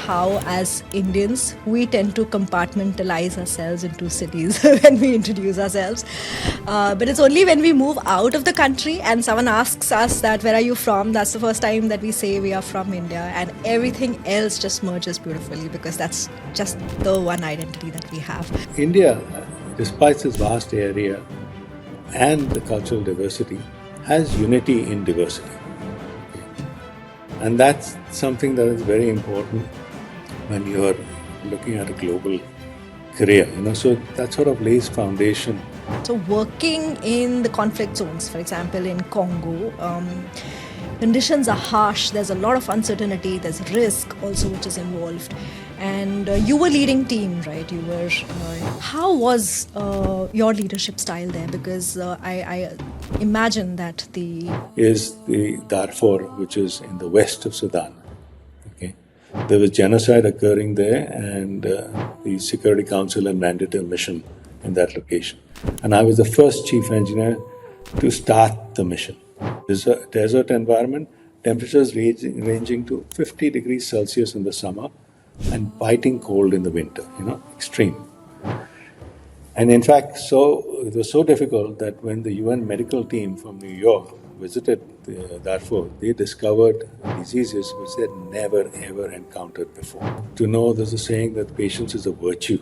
how, as Indians, we tend to compartmentalize ourselves into cities when we introduce ourselves. But it's only when we move out of the country and someone asks us that, where are you from? That's the first time that we say we are from India, and everything else just merges beautifully because that's just the one identity that we have. India, despite its vast area and the cultural diversity, has unity in diversity. And that's something that is very important when you are looking at a global career. So that sort of lays foundation. So, working in the conflict zones, for example, in Congo, conditions are harsh. There's a lot of uncertainty. There's risk also, which is involved. And you were leading team, right? You were. How was your leadership style there? Because I imagine that Is the Darfur, which is in the west of Sudan. Okay, there was genocide occurring there, and the Security Council had mandated a mission in that location. And I was the first chief engineer to start the mission. Desert environment, temperatures ranging to 50 degrees Celsius in the summer and biting cold in the winter, extreme. And in fact, it was so difficult that when the UN medical team from New York visited Darfur, they discovered diseases which they had never ever encountered before. To know, there's a saying that patience is a virtue.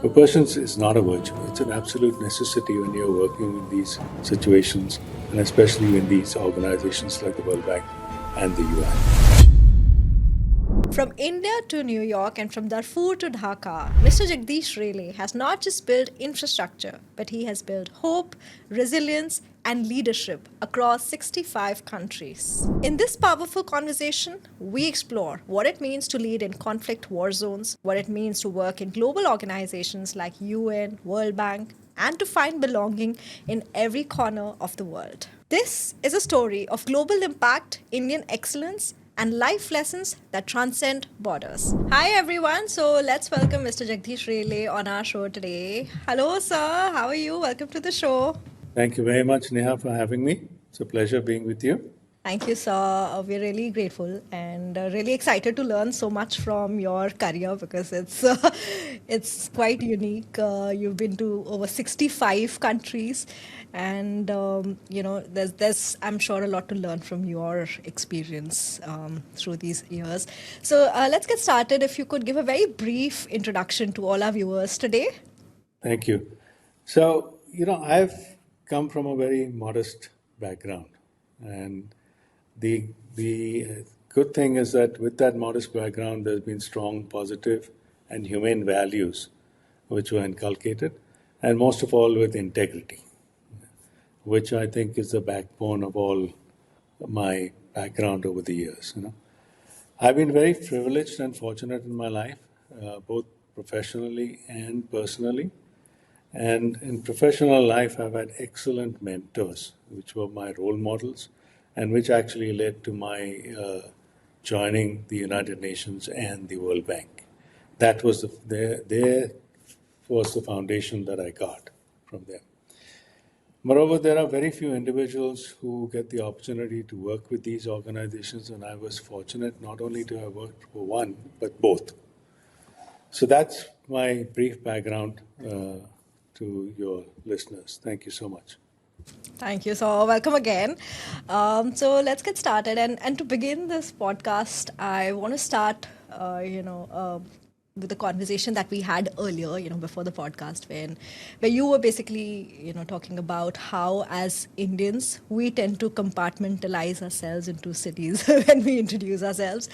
But patience is not a virtue. It's an absolute necessity when you're working in these situations, and especially in these organizations like the World Bank and the UN. From India to New York and from Darfur to Dhaka, Mr. Jagdish Rele has not just built infrastructure, but he has built hope, resilience, and leadership across 65 countries. In this powerful conversation, we explore what it means to lead in conflict war zones, what it means to work in global organizations like UN, World Bank, and to find belonging in every corner of the world. This is a story of global impact, Indian excellence, and life lessons that transcend borders. Hi everyone, so let's welcome Mr. Jagdish Rele on our show today. Hello sir, how are you? Welcome to the show. Thank you very much, Neha, for having me. It's a pleasure being with you. Thank you, sir. We're really grateful and really excited to learn so much from your career because it's quite unique. You've been to over 65 countries, and there's I'm sure a lot to learn from your experience through these years. So let's get started. If you could give a very brief introduction to all our viewers today. Thank you. So, I've come from a very modest background, and the good thing is that with that modest background, there's been strong, positive, and humane values which were inculcated, and most of all with integrity, which I think is the backbone of all my background over the years. I've been very privileged and fortunate in my life, both professionally and personally. And in professional life, I've had excellent mentors, which were my role models, and which actually led to my joining the United Nations and the World Bank. That was there was the foundation that I got from them. Moreover, there are very few individuals who get the opportunity to work with these organizations, and I was fortunate not only to have worked for one, but both. So that's my brief background to your listeners. Thank you so much. Thank you. So, welcome again. So, let's get started. And to begin this podcast, I want to start, with the conversation that we had earlier, before the podcast, where you were basically, talking about how, as Indians, we tend to compartmentalize ourselves into cities when we introduce ourselves.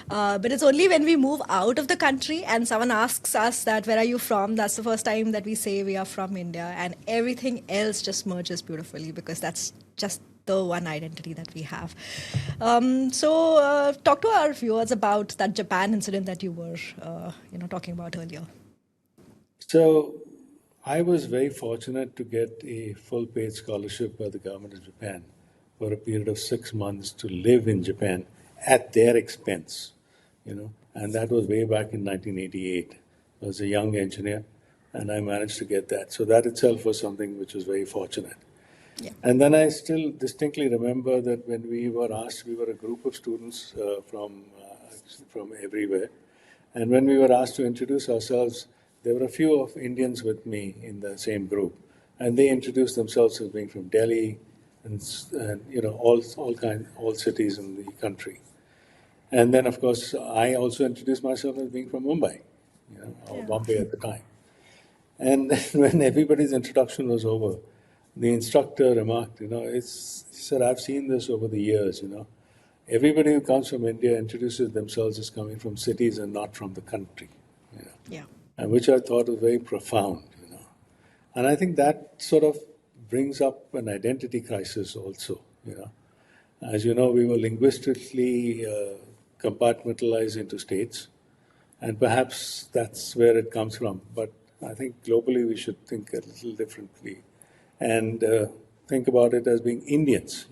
But it's only when we move out of the country and someone asks us that, where are you from? That's the first time that we say we are from India, and everything else just merges beautifully because that's just the one identity that we have. So talk to our viewers about that Japan incident that you were, talking about earlier. So I was very fortunate to get a full paid scholarship by the government of Japan for a period of 6 months to live in Japan at their expense, and that was way back in 1988. I was a young engineer, and I managed to get that. So that itself was something which was very fortunate. Yeah. And then I still distinctly remember that when we were asked, we were a group of students from everywhere, And when we were asked to introduce ourselves, there were a few of Indians with me in the same group, and they introduced themselves as being from Delhi and all cities in the country. And then, of course, I also introduced myself as being from Mumbai, or Yeah. Bombay at the time. And then when everybody's introduction was over, the instructor remarked, he said, I've seen this over the years. Everybody who comes from India introduces themselves as coming from cities and not from the country, you know, Yeah. and which I thought was very profound. And I think that sort of brings up an identity crisis also. As you know, we were linguistically compartmentalized into states, and perhaps that's where it comes from. But I think globally we should think a little differently and think about it as being Indians.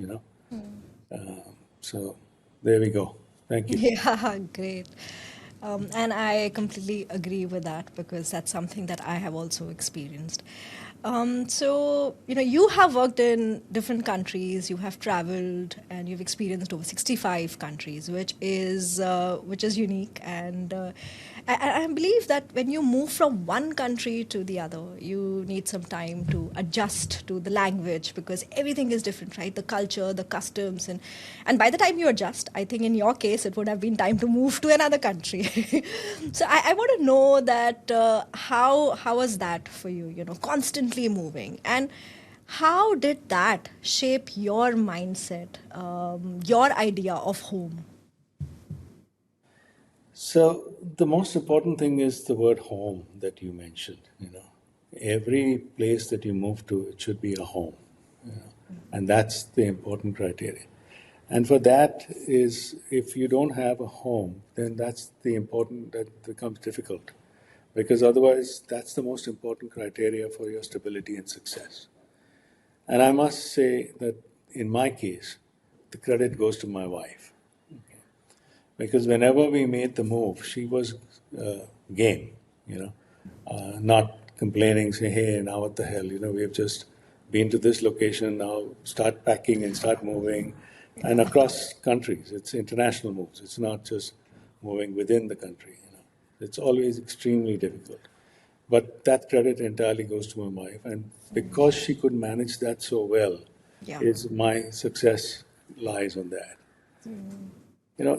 So there we go. Thank you. Yeah, great. And I completely agree with that because that's something that I have also experienced. So, you have worked in different countries, you have traveled, and you've experienced over 65 countries, which is unique. And I believe that when you move from one country to the other, you need some time to adjust to the language because everything is different, right? The culture, the customs, and by the time you adjust, I think in your case it would have been time to move to another country. So I want to know that how was that for you? Constantly moving, and how did that shape your mindset, your idea of home? So the most important thing is the word home that you mentioned. Every place that you move to, it should be a home. And that's the important criteria. And for that is if you don't have a home, then that becomes difficult. Because otherwise that's the most important criteria for your stability and success. And I must say that in my case, the credit goes to my wife. Because whenever we made the move, she was game, not complaining, say, hey, now what the hell, we've just been to this location, now start packing and start moving. And across countries, it's international moves, it's not just moving within the country. It's always extremely difficult. But that credit entirely goes to my wife. And because she could manage that so well, Yeah. is my success lies on that.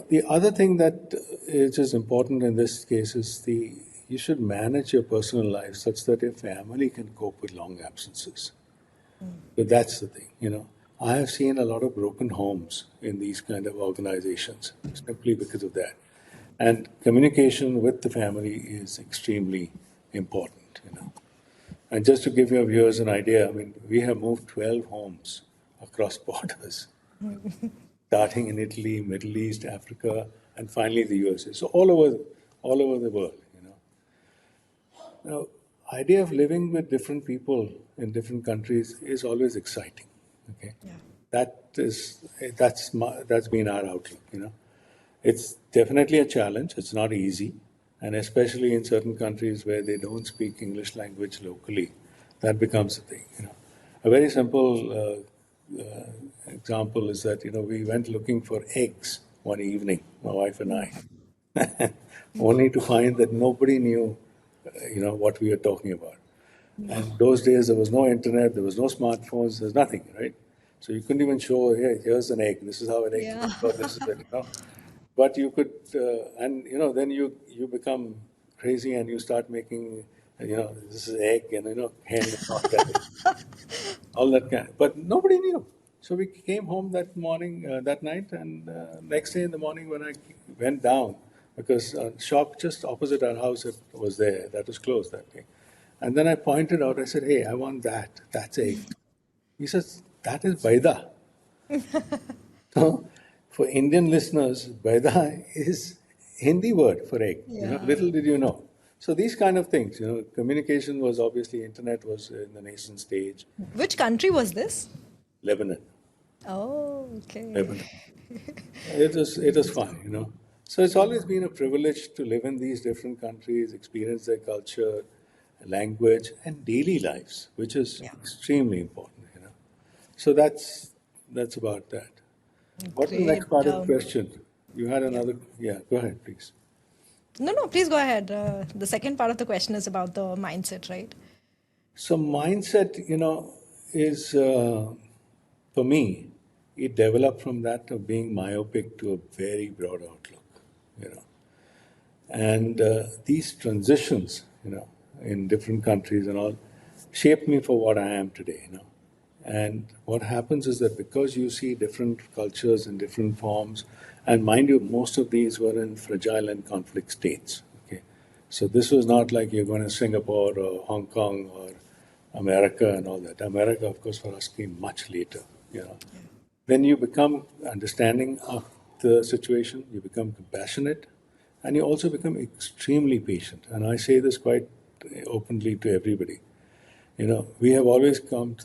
The other thing that is just important in this case is you should manage your personal life such that your family can cope with long absences. But that's the thing. I have seen a lot of broken homes in these kind of organizations simply because of that. And communication with the family is extremely important. And just to give your viewers an idea, I mean, we have moved 12 homes across borders starting in Italy, Middle East, Africa, and finally the USA. So all over the world. Now, idea of living with different people in different countries is always exciting. Okay, Yeah. that's been our outlook. It's definitely a challenge. It's not easy, and especially in certain countries where they don't speak English language locally, that becomes a thing. A very simple example is that we went looking for eggs one evening, my wife and I, only to find that nobody knew, what we were talking about. And those days there was no internet, there was no smartphones, there's nothing, right? So you couldn't even show, hey, here's an egg. This is how an egg Yeah. looks, or this is it. But you could, and then you become crazy and you start making, this is egg and hen and all that kind. But nobody knew. So we came home that morning, that night, and next day in the morning when I went down, because shop just opposite our house it was there, that was closed that day. And then I pointed out, I said, hey, I want that. That's egg. He says, that is Baida. So for Indian listeners, Baida is Hindi word for egg. Yeah. Little did you know. So these kind of things, communication was obviously, internet was in the nascent stage. Which country was this? Lebanon. Oh, okay. Lebanon. It was fun. So it's always been a privilege to live in these different countries, experience their culture, language, and daily lives, which is Yeah. extremely important. So that's about that. What's the Great. next part of the question? You had Yeah. another. Yeah, go ahead, please. No, no, please go ahead. The second part of the question is about the mindset, right? So mindset, is for me, it developed from that of being myopic to a very broad outlook, you know. And these transitions, in different countries and all, shaped me for what I am today. And what happens is that because you see different cultures in different forms, and mind you, most of these were in fragile and conflict states. Okay, so this was not like you're going to Singapore or Hong Kong or America and all that. America, of course, for us came much later. You know, then you become understanding of the situation, you become compassionate, and you also become extremely patient. And I say this quite openly to everybody. We have always come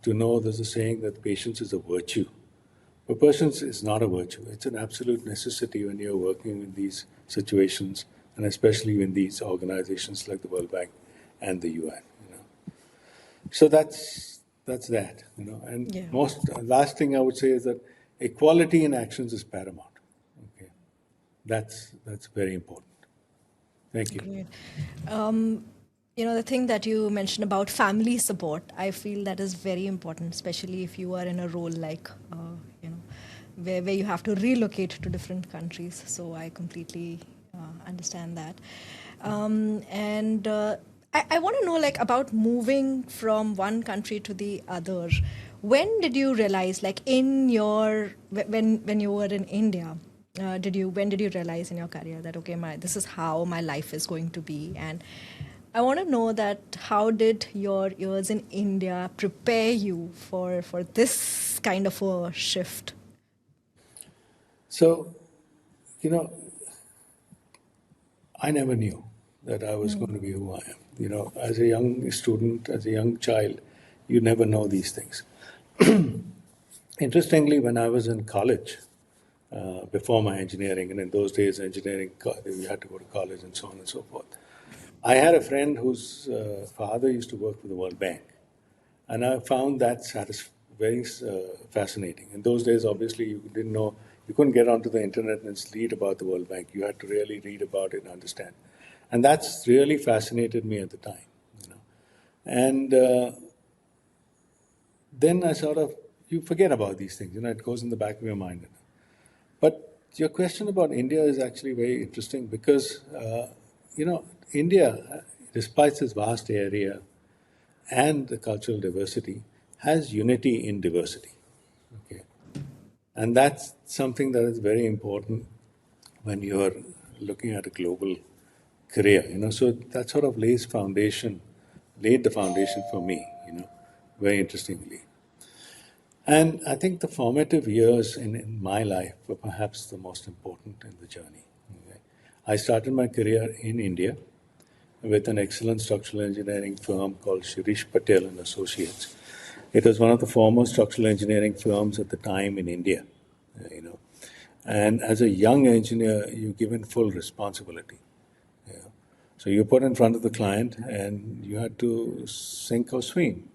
to know there's a saying that patience is a virtue. But patience is not a virtue. It's an absolute necessity when you're working in these situations, and especially in these organizations like the World Bank and the UN. So that's that. And Yeah. most last thing I would say is that equality in actions is paramount. Okay, that's very important. Thank you. Great. The thing that you mentioned about family support, I feel that is very important, especially if you are in a role like, where you have to relocate to different countries. So I completely understand that. And I want to know, like, about moving from one country to the other. When did you realize, like, when you were in India, when did you realize in your career that, okay, this is how my life is going to be? And I want to know that how did your years in India prepare you for this kind of a shift? So, you know, I never knew that I was going to be who I am. As a young student, as a young child, you never know these things. Interestingly, when I was in college, before my engineering, and in those days, engineering, you had to go to college and so on and so forth. I had a friend whose father used to work for the World Bank, and I found that very fascinating. In those days, obviously, you didn't know, you couldn't get onto the internet and read about the World Bank. You had to really read about it and understand. And that's really fascinated me at the time. And then I sort of, you forget about these things, it goes in the back of your mind. But your question about India is actually very interesting because, India, despite its vast area and the cultural diversity, has unity in diversity. Okay. And that's something that is very important when you're looking at a global career. So that sort of laid the foundation for me, very interestingly. And I think the formative years in my life were perhaps the most important in the journey. Okay. I started my career in India with an excellent structural engineering firm called Shirish Patel and Associates. It was one of the foremost structural engineering firms at the time in India. uh, you know. And as a young engineer, you're given full responsibility. So you're put in front of the client and you had to sink or swim.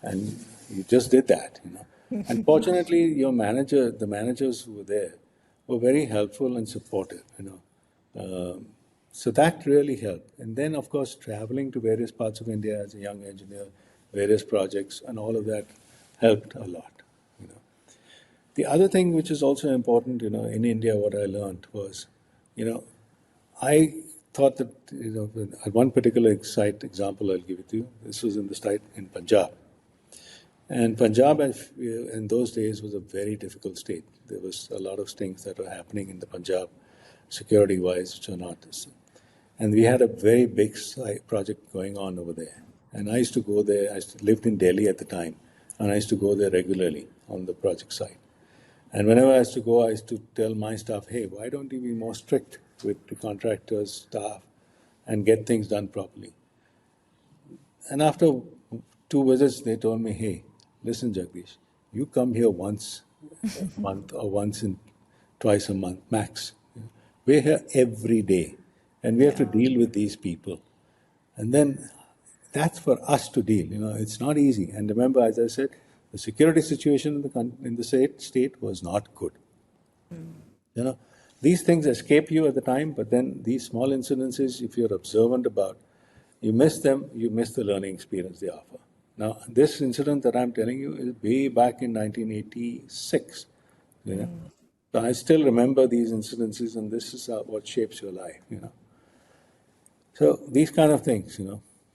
And you just did that. And fortunately, the managers who were there, were very helpful and supportive. So that really helped. And then, of course, traveling to various parts of India as a young engineer, various projects, and all of that helped a lot. You know. The other thing which is also important, in India, what I learned was, you know, I thought that, one particular example I'll give it to you. This was in the state in Punjab. And Punjab, in those days, was a very difficult state. There was a lot of things that were happening in the Punjab, security-wise, which are not. And we had a very big project going on over there. And I used to go there. Lived in Delhi at the time, and I used to go there regularly on the project site. And whenever I used to go, I used to tell my staff, "Hey, why don't you be more strict with the contractors, staff, and get things done properly?" And after 2 visits, they told me, "Hey, listen, Jagdish, you come here once a month or twice a month max. We're here every day, and we have to Yeah. deal with these people. And then that's for us to deal. It's not easy. And remember, as I said, the security situation in the state was not good. You know, These things escape you at the time, but then these small incidences, if you're observant about, you miss them, you miss the learning experience they offer. Now, this incident that I'm telling you is way back in 1986. You know, so I still remember these incidences, and this is what shapes your life. So these kind of things,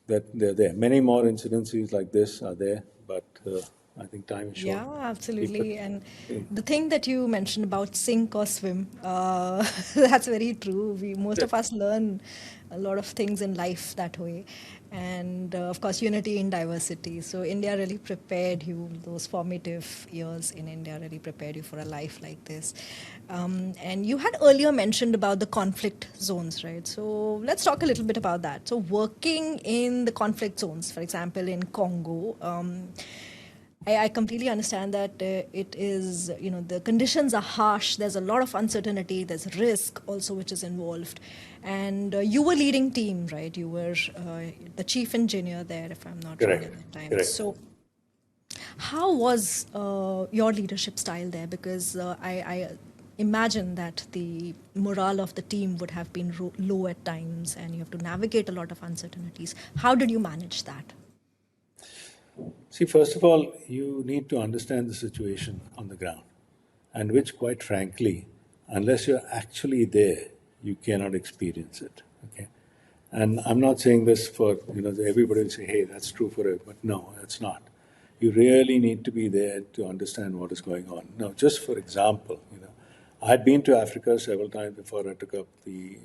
that they're there. Many more incidences like this are there, but I think time is short. Yeah, Keep it. absolutely. And the thing that you mentioned about sink or swim, that's very true. Most of us learn a lot of things in life that way. And of course, unity in diversity. So India really prepared you, those formative years in India really prepared you for a life like this. And you had earlier mentioned about the conflict zones, right? So let's talk a little bit about that. So working in the conflict zones, for example, in Congo, I completely understand that it is, the conditions are harsh. There's a lot of uncertainty. There's risk also which is involved. And you were leading team, right? You were the chief engineer there, if I'm not wrong Correct. at that time. Correct. So how was your leadership style there? Because I imagine that the morale of the team would have been low at times and you have to navigate a lot of uncertainties. How did you manage that? See, first of all, you need to understand the situation on the ground, and which, quite frankly, unless you're actually there, you cannot experience it. Okay, and I'm not saying this for everybody will say, "Hey, that's true for it," but no, that's not. You really need to be there to understand what is going on. Now, just for example, I'd been to Africa several times before I took up the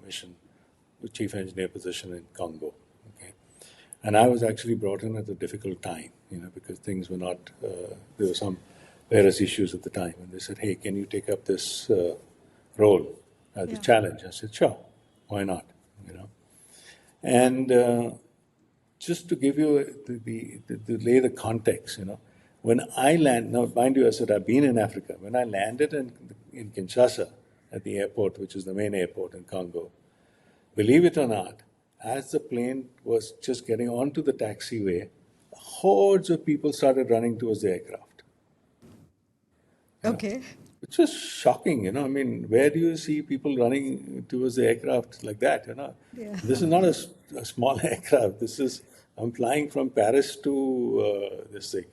mission, the chief engineer position in Congo. Okay, and I was actually brought in at a difficult time, because things were not, there were some various issues at the time. And they said, hey, can you take up this role, the Yeah. challenge? I said, sure, why not? You know. And just to give you to lay the context, when I land, now mind you, I said I've been in Africa. When I landed in Kinshasa at the airport, which is the main airport in Congo, believe it or not, as the plane was just getting onto the taxiway, hordes of people started running towards the aircraft. You know, Okay. which was shocking. I mean, where do you see people running towards the aircraft like that? Yeah. This is not a small aircraft. This is I'm flying from Paris to this thing.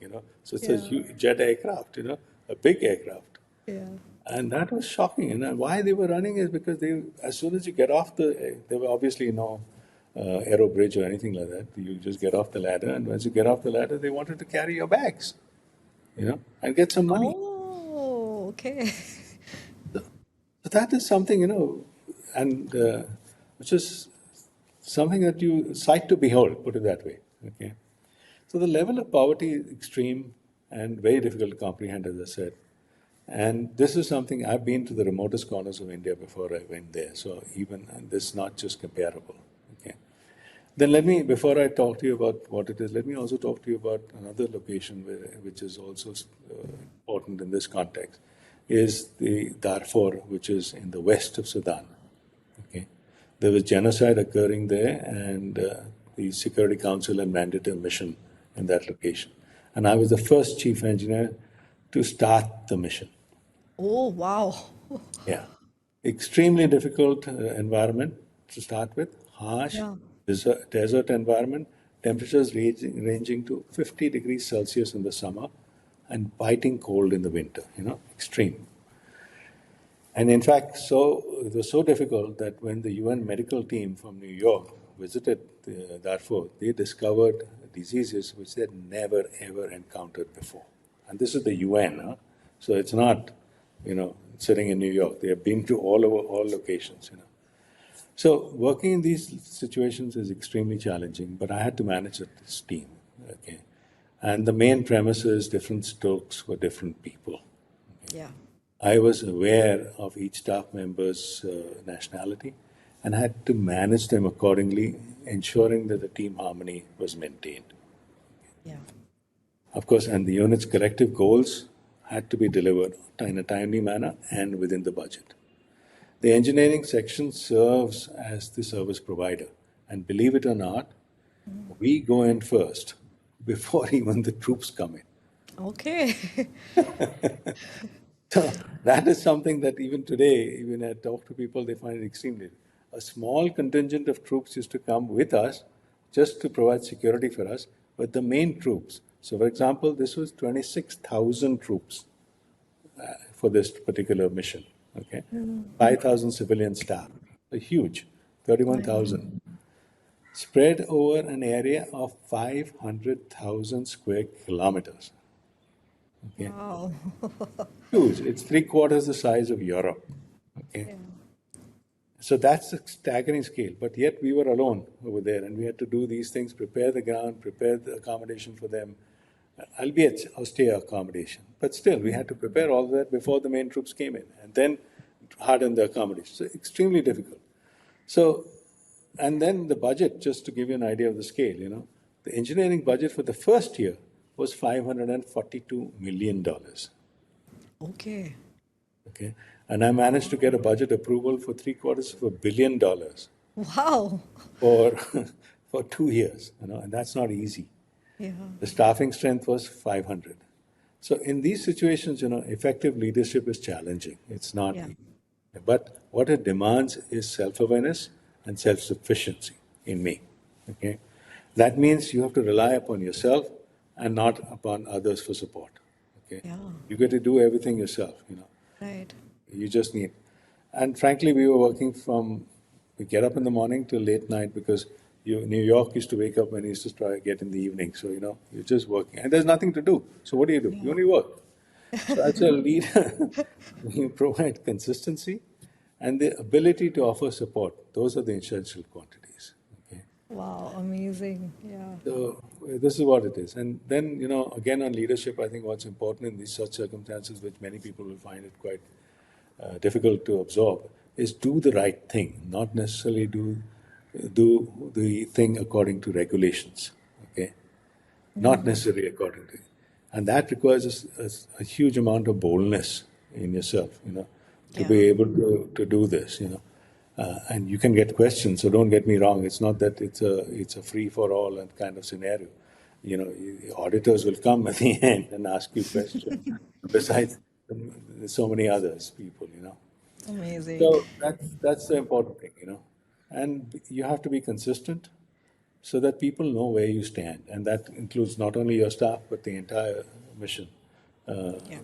So it's a Yeah. huge jet aircraft. A big aircraft. Yeah. And that was shocking. And why they were running is because as soon as you get off there were obviously no aero bridge or anything like that. You just get off the ladder, and once you get off the ladder, they wanted to carry your bags, and get some money. Oh, okay. So that is something, and which is something that you sight to behold, put it that way. Okay. So the level of poverty is extreme and very difficult to comprehend, as I said. And this is something I've been to the remotest corners of India before I went there. So even and this is not just comparable. Okay. Then before I talk to you about what it is, let me also talk to you about another location which is also important in this context, is the Darfur, which is in the west of Sudan. Okay, there was genocide occurring there, and the Security Council had mandated a mission in that location, and I was the first chief engineer to start the mission. Oh, wow. Yeah. Extremely difficult environment to start with, harsh Yeah. desert environment, temperatures ranging to 50 degrees Celsius in the summer and biting cold in the winter, extreme. And in fact, it was so difficult that when the UN medical team from New York visited Darfur, they discovered diseases which they'd never ever encountered before. And this is the UN, huh? So it's not, sitting in New York. They have been to all over all locations. So working in these situations is extremely challenging, but I had to manage this team. Okay, and the main premise is different strokes for different people. Yeah. I was aware of each staff member's nationality and had to manage them accordingly, ensuring that the team harmony was maintained. Yeah. Of course, and the unit's collective goals had to be delivered in a timely manner and within the budget. The engineering section serves as the service provider, and believe it or not, we go in first before even the troops come in. Okay. So that is something that even today, even I talk to people, they find it extremely. A small contingent of troops used to come with us just to provide security for us, but the main troops. So, for example, this was 26,000 troops for this particular mission. Okay, 5,000 civilian staff, a huge, Wow. 31,000, spread over an area of 500,000 square kilometers. Okay, Wow. huge. It's three quarters the size of Europe. Okay, Yeah. so that's a staggering scale. But yet we were alone over there, and we had to do these things: prepare the ground, prepare the accommodation for them, albeit austere accommodation. But still, we had to prepare all that before the main troops came in, and then harden the accommodation. So extremely difficult. So, and then the budget, just to give you an idea of the scale, the engineering budget for the first year was $542 million. Okay. Okay, and I managed to get a budget approval for $750 million Wow. for for 2 years. And that's not easy. Yeah. The staffing strength was 500. So in these situations, effective leadership is challenging. It's not Yeah. easy. But what it demands is self-awareness and self-sufficiency in me. Okay, that means you have to rely upon yourself and not upon others for support. Okay, Yeah. you get to do everything yourself. Right. You just need. And frankly, we were working from, we get up in the morning till late night because New York used to wake up when it used to try get in the evening. So, you're just working. And there's nothing to do. So what do? You Yeah. only work. So as a leader, you provide consistency and the ability to offer support. Those are the essential quantities. Okay. Wow. Amazing. Yeah. So this is what it is. And then, again on leadership, I think what's important in these such circumstances, which many people will find it quite difficult to absorb, is do the right thing, not necessarily do the thing according to regulations. Okay, not necessarily according to, and that requires a huge amount of boldness in yourself. To Yeah. be able to do this. And you can get questions. So don't get me wrong. It's not that it's a free for all and kind of scenario. Auditors will come at the end and ask you questions. Besides, there's so many others people. Amazing. So that's the important thing. And you have to be consistent so that people know where you stand, and that includes not only your staff but the entire mission. Uh, Yeah.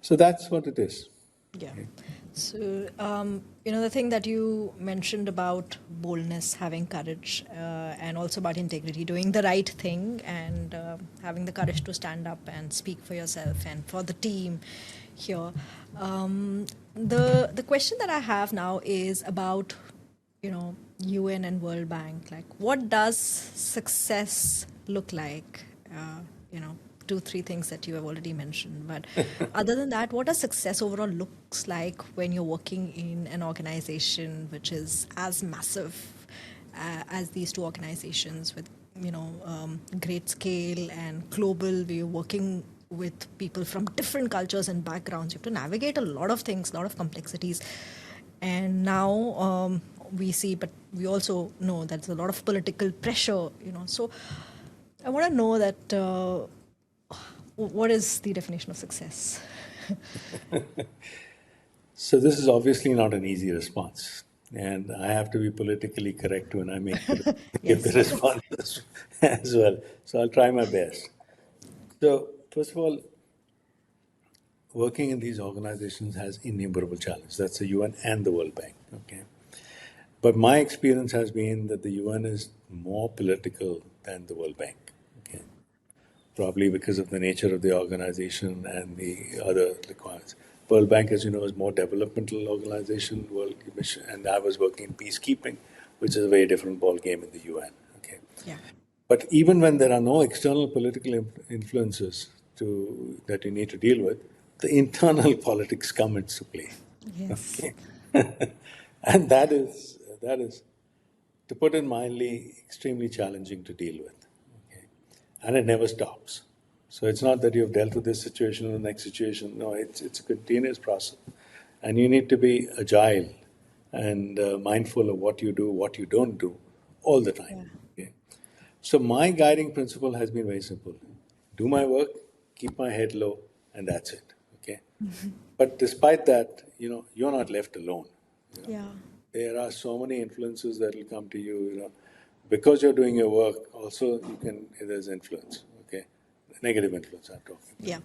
so that's what it is. Yeah. So, the thing that you mentioned about boldness, having courage, and also about integrity, doing the right thing, and having the courage to stand up and speak for yourself and for the team here. The question that I have now is about, UN and World Bank. Like, what does success look like? You know, two, three things that you have already mentioned. But other than that, what does success overall looks like when you're working in an organization which is as massive as these two organizations with, great scale and global? We're working with people from different cultures and backgrounds. You have to navigate a lot of things, a lot of complexities. And now we see, but we also know that there's a lot of political pressure. So I want to know that what is the definition of success? So this is obviously not an easy response, and I have to be politically correct when I give the Yes. responses as well. So I'll try my best. So first of all, working in these organizations has innumerable challenges. That's the UN and the World Bank. Okay, but my experience has been that the UN is more political than the World Bank. Okay, probably because of the nature of the organization and the other requirements. World Bank, as you know, is more developmental organization, World Mission, and I was working in peacekeeping, which is a very different ball game in the UN. Okay, Yeah. but even when there are no external political influences that you need to deal with, the internal politics come into play. Yes. Okay, and that is, to put it mildly, extremely challenging to deal with. Okay, and it never stops. So it's not that you've dealt with this situation and the next situation. No, it's a continuous process, and you need to be agile and mindful of what you do, what you don't do, all the time. Yeah. Okay? So my guiding principle has been very simple: do my work, keep my head low, and that's it. Okay. But despite that, you're not left alone. You know, Yeah. there are so many influences that will come to you. Because you're doing your work. Also, there's influence. Okay, negative influence. I'm talking. Yeah.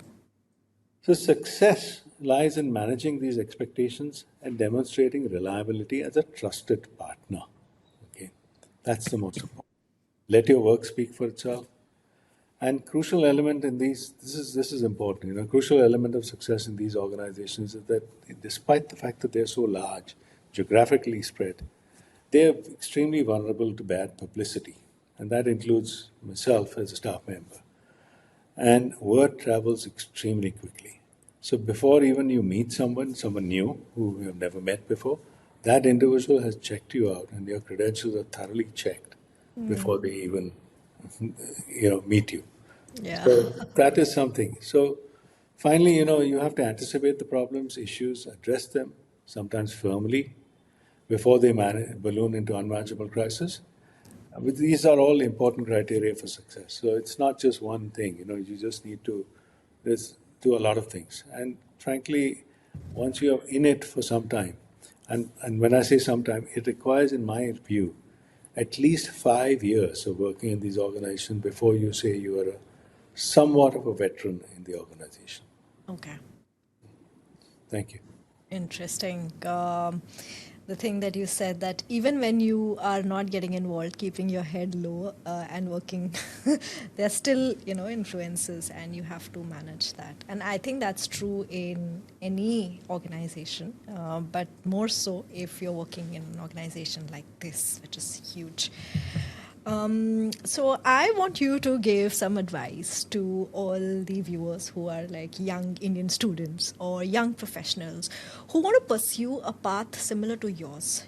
So success lies in managing these expectations and demonstrating reliability as a trusted partner. Okay, that's the most important. Let your work speak for itself. And crucial element in this is important. Crucial element of success in these organizations is that despite the fact that they're so large, geographically spread, they are extremely vulnerable to bad publicity, and that includes myself as a staff member. And word travels extremely quickly. So before even you meet someone new who you have never met before, that individual has checked you out, and your credentials are thoroughly checked before they even meet you. Yeah. So that is something. So finally, you have to anticipate the problems, issues, address them, sometimes firmly, before they balloon into unmanageable crisis. These are all important criteria for success. So it's not just one thing. You just need to do a lot of things. And frankly, once you are in it for some time, and when I say some time, it requires, in my view, at least 5 years of working in these organizations before you say you are somewhat of a veteran in the organization. Okay. Thank you. Interesting. The thing that you said, that even when you are not getting involved, keeping your head low and working, there's still, influences, and you have to manage that. And I think that's true in any organization, but more so if you're working in an organization like this, which is huge. So I want you to give some advice to all the viewers who are like young Indian students or young professionals who want to pursue a path similar to yours.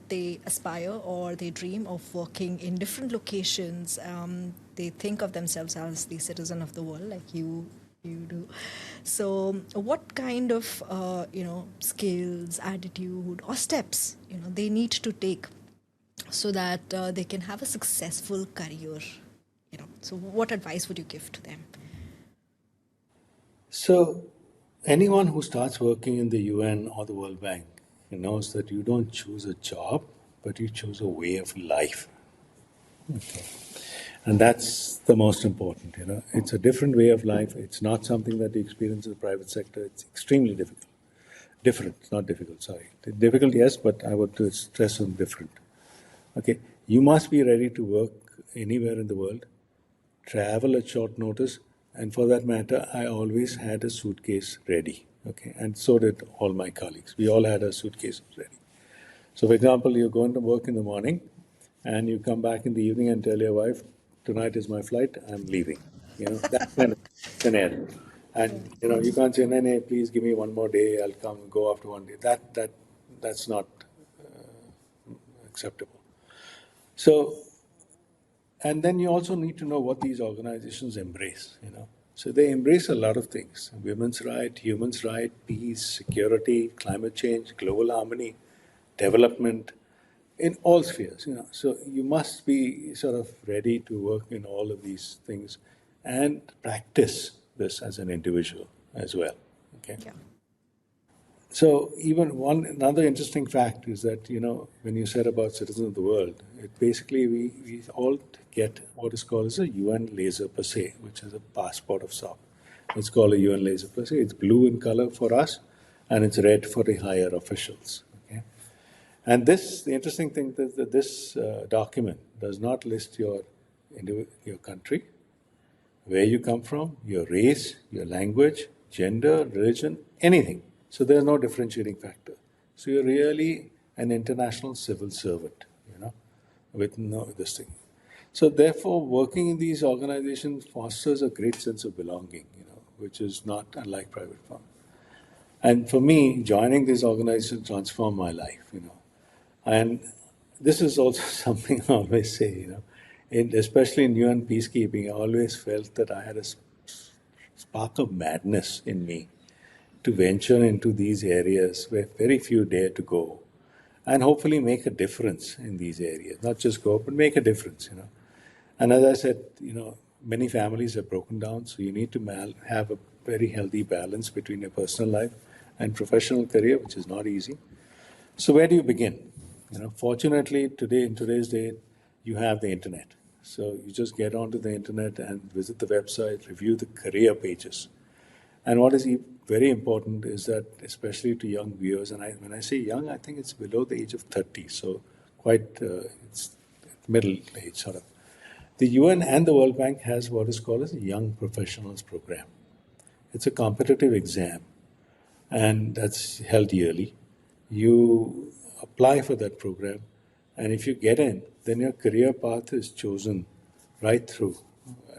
They aspire or they dream of working in different locations. They think of themselves as the citizen of the world, like you do. So, what kind of skills, attitude, or steps they need to take so that they can have a successful career? So what advice would you give to them? So, anyone who starts working in the UN or the World Bank knows that you don't choose a job, but you choose a way of life. And that's the most important. It's a different way of life. It's not something that you experience in the private sector. It's extremely difficult. Different, not difficult, sorry. Difficult, yes, but I would stress on different. Okay, you must be ready to work anywhere in the world, travel at short notice, and for that matter, I always had a suitcase ready. Okay, and so did all my colleagues. We all had our suitcases ready. So, for example, you're going to work in the morning, and you come back in the evening and tell your wife, "Tonight is my flight. I'm leaving." That kind of scenario. And you can't say, "No, please give me one more day. I'll come go after one day." That's not acceptable. So, and then you also need to know what these organizations embrace. So they embrace a lot of things: women's right, humans' right, peace, security, climate change, global harmony, development, in all spheres. So you must be sort of ready to work in all of these things and practice this as an individual as well. Okay. Yeah. So even another interesting fact is that when you said about citizens of the world, it basically we all get what is called as a UN laser per se, which is a passport of sort. It's called a UN laser per se. It's blue in color for us, and it's red for the higher officials. Okay, and the interesting thing is that this document does not list your country, where you come from, your race, your language, gender, religion, anything. So there's no differentiating factor. So you're really an international civil servant, with no this thing. So therefore, working in these organizations fosters a great sense of belonging, which is not unlike private firm. And for me, joining these organizations transformed my life. And this is also something I always say, especially in UN peacekeeping, I always felt that I had a spark of madness in me to venture into these areas where very few dare to go and hopefully make a difference in these areas. Not just go, but make a difference. And as I said, many families have broken down, so you need to have a very healthy balance between your personal life and professional career, which is not easy. So where do you begin? Fortunately, today in today's day, you have the internet. So you just get onto the internet and visit the website, review the career pages. And what is very important is that, especially to young viewers, and when I say young, I think it's below the age of 30, so quite it's middle age sort of. The UN and the World Bank has what is called as a Young Professionals Program. It's a competitive exam, and that's held yearly. You apply for that program, and if you get in, then your career path is chosen right through.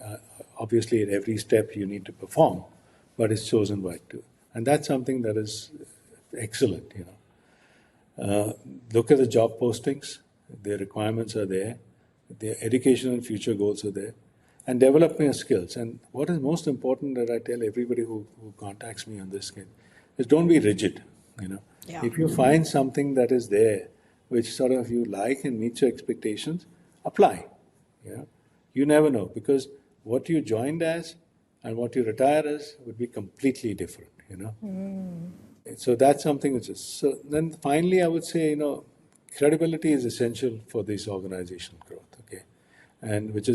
Uh, Obviously, at every step you need to perform, but it's chosen right through, and that's something that is excellent. Look at the job postings; the requirements are there, the education and future goals are there, and developing your skills. And what is most important that I tell everybody who contacts me on this kid is don't be rigid. You know, Yeah. if you find something that is there which sort of you like and meets your expectations, apply. You never know because what you joined as and what you retire as would be completely different. So that's something which is so. Then finally, I would say credibility is essential for this organization growth. Okay, and which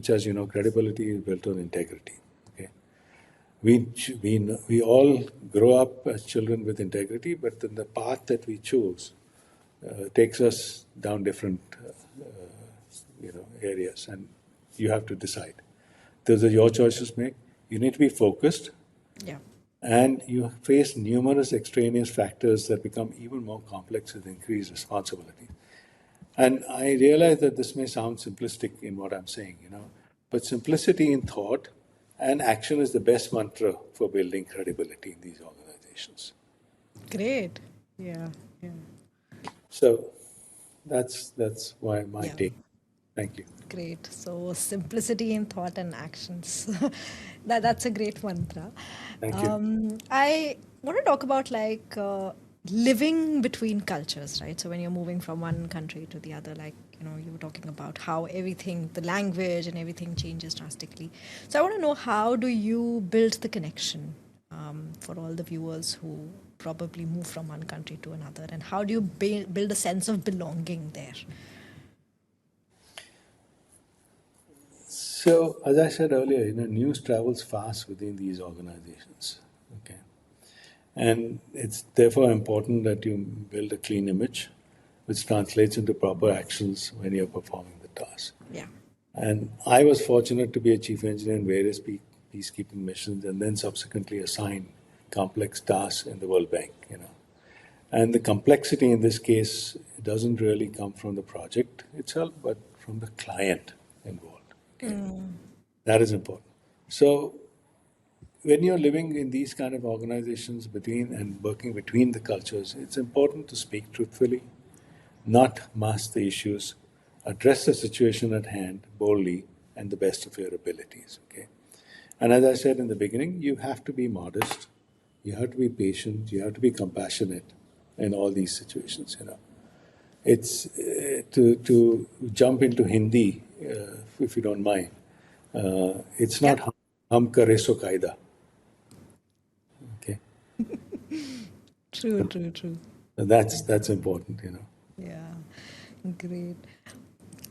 as you know, credibility is built on integrity. Okay, we all grow up as children with integrity, but then the path that we choose takes us down different areas, and you have to decide. Those are your choices. Make you need to be focused Yeah. and you face numerous extraneous factors that become even more complex with increased responsibility. And I realize that this may sound simplistic in what I'm saying, but simplicity in thought and action is the best mantra for building credibility in these organizations. Great. Yeah. Yeah. So that's why my Yeah. take. Thank you. Great. So simplicity in thought and actions. That's a great mantra. Thank you. I want to talk about like living between cultures, right? So when you're moving from one country to the other, like you were talking about how everything, the language and everything changes drastically. So I want to know, how do you build the connection for all the viewers who probably move from one country to another, and how do you build a sense of belonging there? So, as I said earlier, news travels fast within these organizations. Okay, and it's therefore important that you build a clean image, which translates into proper actions when you're performing the task. Yeah. And I was fortunate to be a chief engineer in various peacekeeping missions, and then subsequently assigned complex tasks in the World Bank. And the complexity in this case doesn't really come from the project itself, but from the client involved. Okay? That is important. So when you're living in these kind of organizations between and working between the cultures, it's important to speak truthfully, not mask the issues, address the situation at hand boldly and the best of your abilities. Okay. And as I said in the beginning, you have to be modest, you have to be patient, you have to be compassionate in all these situations. It's to jump into Hindi, if you don't mind. It's Yeah. not hum kare so kaida. Okay, True, true, true. that's important. Yeah, great.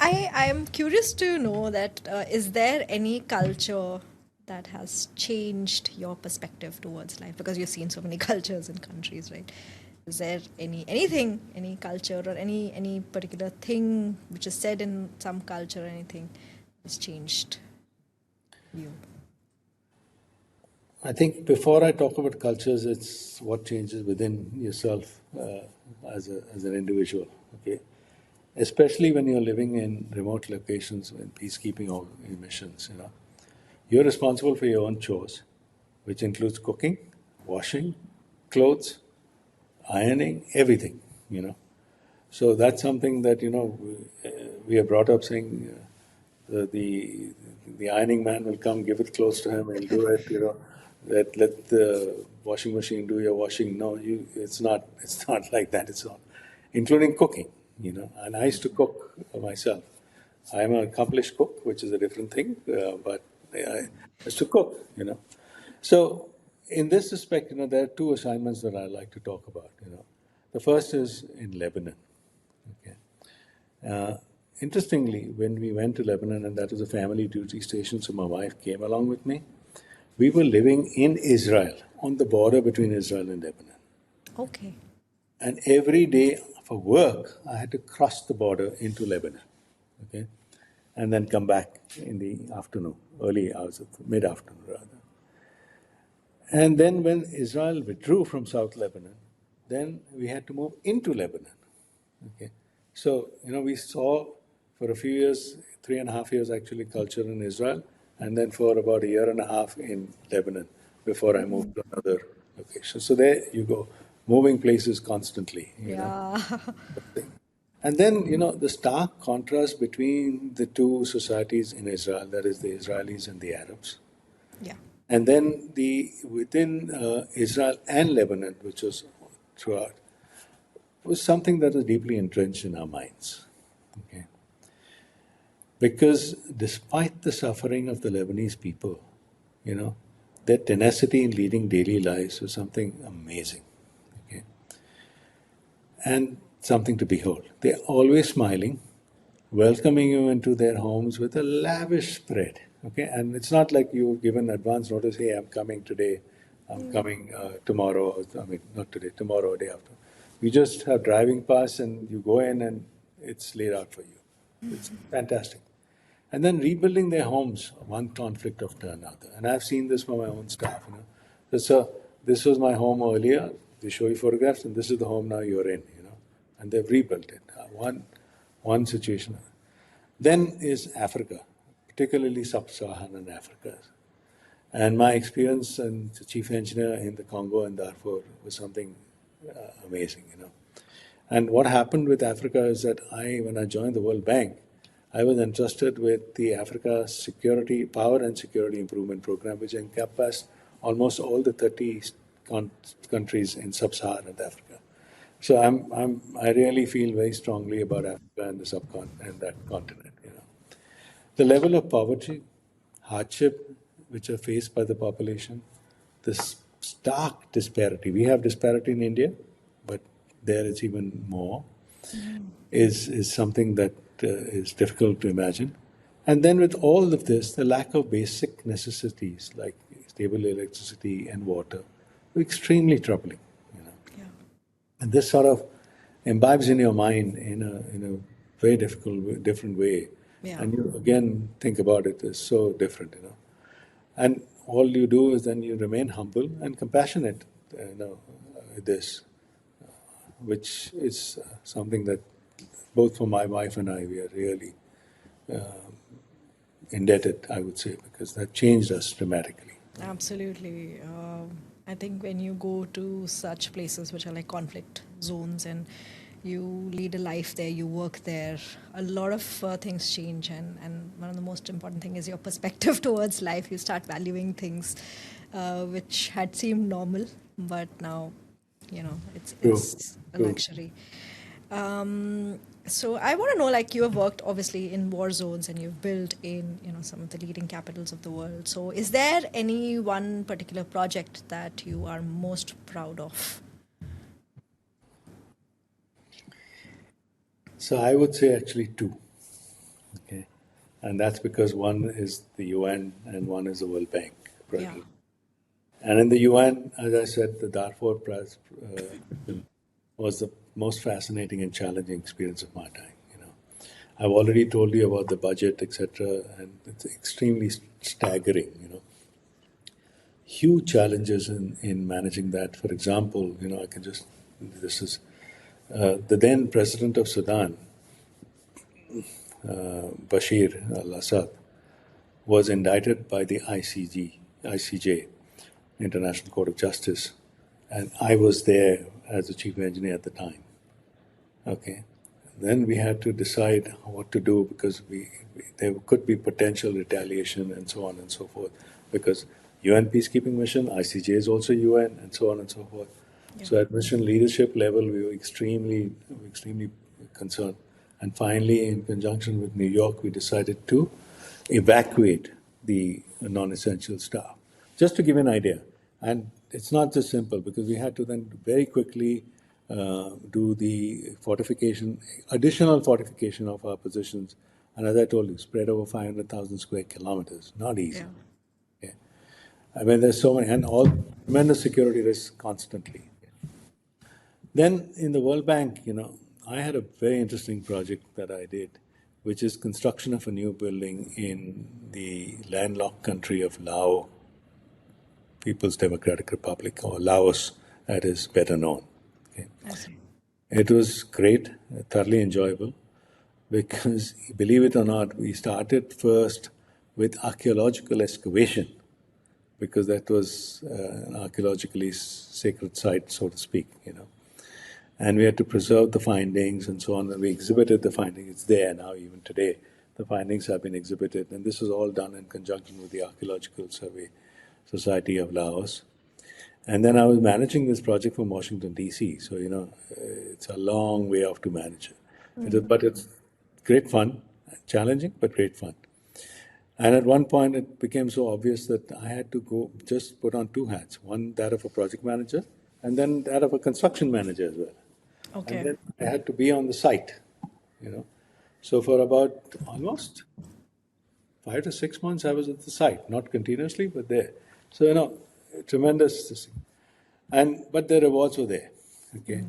I am curious to know that is there any culture that has changed your perspective towards life, because you've seen so many cultures and countries, right? Is there any culture or any particular thing which is said in some culture or anything has changed you? I think before I talk about cultures, it's what changes within yourself as an individual. Okay, especially when you're living in remote locations in peacekeeping or missions. You're responsible for your own chores, which includes cooking, washing, clothes, ironing, everything. You know, so that's something that we are brought up saying the ironing man will come, give it close to him, he'll do it. Let the washing machine do your washing. No, it's not. It's not like that. It's not, including cooking. And I used to cook myself. I'm an accomplished cook, which is a different thing. But I used to cook. So in this respect, there are two assignments that I like to talk about. The first is in Lebanon. Okay. Uh, Interestingly, when we went to Lebanon, and that was a family duty station, so my wife came along with me. We were living in Israel, on the border between Israel and Lebanon. Okay. And every day for work, I had to cross the border into Lebanon, okay, and then come back in the afternoon, early hours of mid afternoon rather. And then when Israel withdrew from South Lebanon, then we had to move into Lebanon. Okay. So, we saw for a few years, 3.5 years actually, culture in Israel, and then for about a year and a half in Lebanon before I moved to another location. So there you go, moving places constantly. Yeah. And then, the stark contrast between the two societies in Israel, that is the Israelis and the Arabs, Yeah. and then the within Israel and Lebanon, which was throughout, was something that was deeply entrenched in our minds. Okay, because despite the suffering of the Lebanese people, you know, their tenacity in leading daily lives was something amazing. Okay, and something to behold. They're always smiling, welcoming you into their homes with a lavish spread. Okay, and it's not like you've given advance notice. Hey, I'm coming today. I'm coming tomorrow. I mean, not today. Tomorrow or day after. You just have driving pass, and you go in, and it's laid out for you. It's fantastic. And then rebuilding their homes, one conflict after another. And I've seen this from my own staff. So this was my home earlier. They show you photographs, and this is the home now you're in. And they've rebuilt it. One situation. Then is Africa, particularly sub-Saharan Africa. And my experience as the chief engineer in the Congo and Darfur was something amazing. And what happened with Africa is that when I joined the World Bank, I was entrusted with the Africa Security Power and Security Improvement Program, which encompassed almost all the 30 countries in sub-Saharan Africa. So I really feel very strongly about Africa and the subcontinent and that continent. The level of poverty, hardship, which are faced by the population, the stark disparity. We have disparity in India, but there it's even more. Is something that is difficult to imagine. And then with all of this, the lack of basic necessities like stable electricity and water were extremely troubling. You know. Yeah. And this sort of imbibes in your mind in a very different way. Yeah. And you again think about it as so different. And all you do is then you remain humble and compassionate, with this, which is something that both for my wife and I, we are really indebted, I would say, because that changed us dramatically. Absolutely. I think when you go to such places which are like conflict zones and you lead a life there, you work there, a lot of things change. And one of the most important thing is your perspective towards life. You start valuing things which had seemed normal, but now, it's, True, it's a true. luxury. So I want to know, like, you have worked obviously in war zones and you've built in, some of the leading capitals of the world. So is there any one particular project that you are most proud of? So I would say actually two. Okay, and that's because one is the UN and one is the World Bank Yeah. project. And in the UN, as I said, the Darfur was the most fascinating and challenging experience of my time. I've already told you about the budget, etc., and it's extremely staggering. Huge challenges in managing that. For example, I can just this is the then president of Sudan, Bashir al-Assad, was indicted by the ICJ, International Court of Justice, and I was there as the chief engineer at the time. Okay. Then we had to decide what to do because there could be potential retaliation and so on and so forth. Because UN peacekeeping mission, ICJ is also UN, and so on and so forth. Yeah. So at mission leadership level, we were extremely concerned. And finally, in conjunction with New York, we decided to evacuate the non-essential staff. Just to give you an idea, And it's not just simple because we had to then very quickly do the fortification, additional fortification of our positions. And as I told you, spread over 500,000 square kilometers. Not Yeah. easy. Okay. I mean, there's so many, and all tremendous security risks constantly. Then in the World Bank, I had a very interesting project that I did, which is construction of a new building in the landlocked country of Laos, People's Democratic Republic, or Laos, that is better known. Okay. I see. It was great, thoroughly enjoyable, because believe it or not, we started first with archaeological excavation, because that was an archaeologically sacred site, so to speak. And we had to preserve the findings and so on. And we exhibited the findings. It's there now, even today. The findings have been exhibited, and this was all done in conjunction with the Archaeological Survey Society of Laos. And then I was managing this project from Washington, D.C. So, it's a long way off to manage it. But it's great fun, challenging, but great fun. And at one point, it became so obvious that I had to go just put on two hats, one that of a project manager, and then that of a construction manager as well. And Okay. then I had to be on the site, you know. So for about almost 5 to 6 months, I was at the site, not continuously, but there. So tremendous, and but the rewards were there. Okay,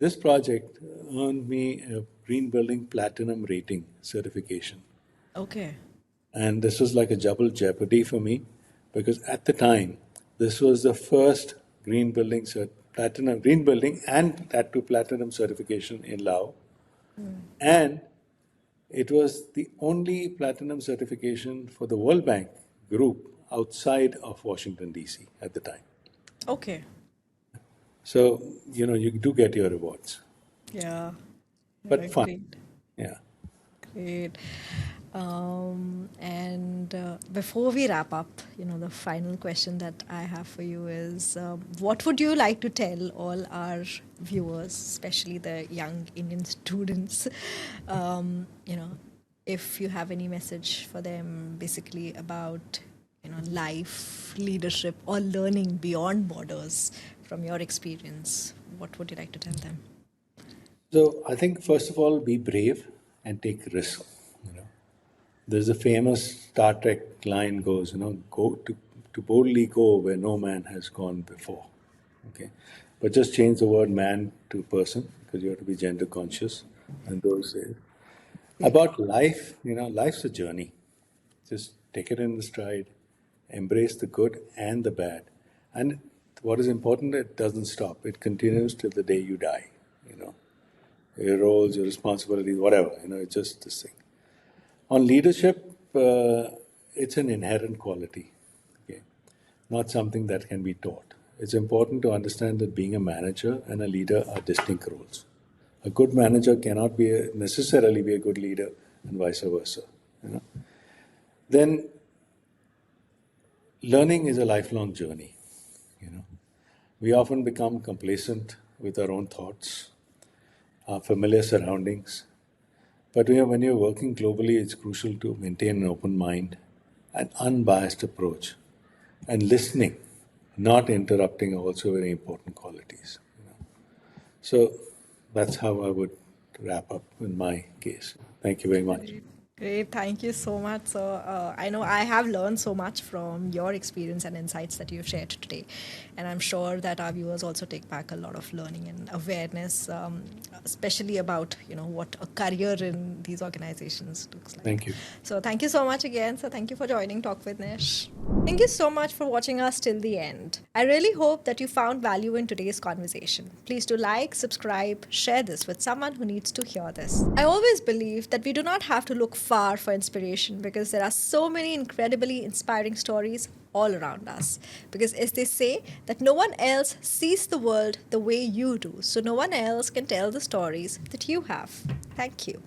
this project earned me a Green Building Platinum rating certification, Okay. and this was like a double jeopardy for me, because at the time, this was the first platinum green building and that to platinum certification in Laos, and it was the only platinum certification for the World Bank group outside of Washington, D.C. at the time. Okay. So, you do get your rewards, Yeah. Yeah, but fun. great. Yeah. Great. And before we wrap up, the final question that I have for you is what would you like to tell all our viewers, especially the young Indian students? If you have any message for them basically about, life, leadership, or learning beyond borders from your experience, what would you like to tell them? So I think first of all, be brave and take risk. You know, there's a famous Star Trek line goes, go to boldly go where no man has gone before. Okay, but just change the word man to person because you have to be gender conscious and those days. About life, life's a journey. Just take it in the stride, embrace the good and the bad. And what is important, it doesn't stop. It continues till the day you die. You know, your roles, your responsibilities, whatever. It's just this thing. On leadership, it's an inherent quality, okay? Not something that can be taught. It's important to understand that being a manager and a leader are distinct roles. A good manager cannot necessarily be a good leader, and vice versa. You know? Then learning is a lifelong journey. You know, we often become complacent with our own thoughts, our familiar surroundings. But when you're working globally, it's crucial to maintain an open mind, an unbiased approach, and listening, not interrupting, are also very important qualities. So that's how I would wrap up in my case. Thank you very much. Great. Great. Thank you so much. So, I know I have learned so much from your experience and insights that you've shared today. And I'm sure that our viewers also take back a lot of learning and awareness, especially about, what a career in these organizations looks like. Thank you. So, thank you so much again. So, thank you for joining Talk with Nesh. Thank you so much for watching us till the end. I really hope that you found value in today's conversation. Please do like, subscribe, share this with someone who needs to hear this. I always believe that we do not have to look far for inspiration because there are so many incredibly inspiring stories all around us. Because as they say, that no one else sees the world the way you do, so no one else can tell the stories that you have. Thank you.